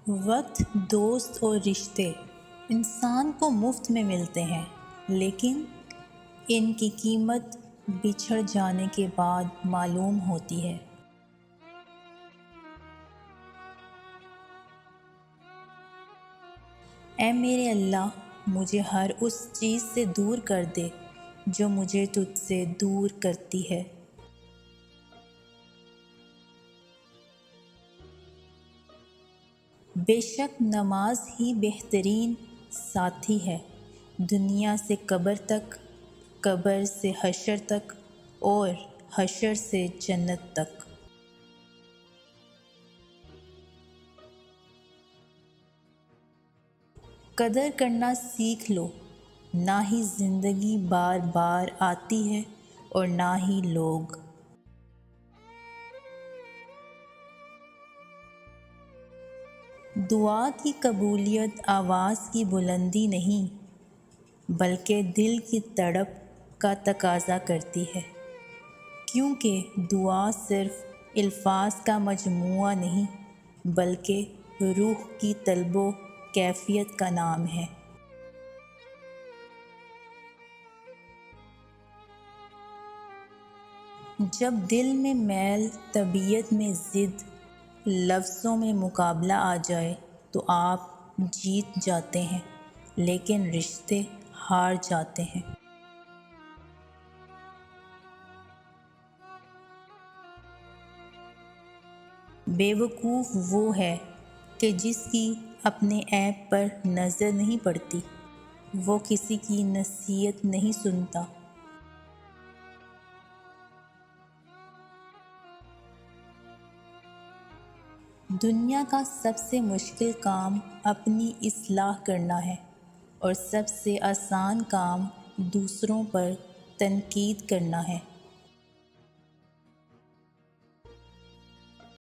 وقت، دوست اور رشتے انسان کو مفت میں ملتے ہیں، لیکن ان کی قیمت بچھڑ جانے کے بعد معلوم ہوتی ہے۔ اے میرے اللہ، مجھے ہر اس چیز سے دور کر دے جو مجھے تجھ سے دور کرتی ہے۔ بے شک نماز ہی بہترین ساتھی ہے، دنیا سے قبر تک، قبر سے حشر تک اور حشر سے جنت تک۔ قدر کرنا سیکھ لو، نہ ہی زندگی بار بار آتی ہے اور نہ ہی لوگ۔ دعا کی قبولیت آواز کی بلندی نہیں، بلکہ دل کی تڑپ کا تقاضا کرتی ہے، کیونکہ دعا صرف الفاظ کا مجموعہ نہیں بلکہ روح کی طلب و کیفیت کا نام ہے۔ جب دل میں میل، طبیعت میں ضد، لفظوں میں مقابلہ آ جائے تو آپ جیت جاتے ہیں، لیکن رشتے ہار جاتے ہیں۔ بے وقوف وہ ہے کہ جس کی اپنے عیب پر نظر نہیں پڑتی، وہ کسی کی نصیحت نہیں سنتا۔ دنیا کا سب سے مشکل کام اپنی اصلاح کرنا ہے، اور سب سے آسان کام دوسروں پر تنقید کرنا ہے۔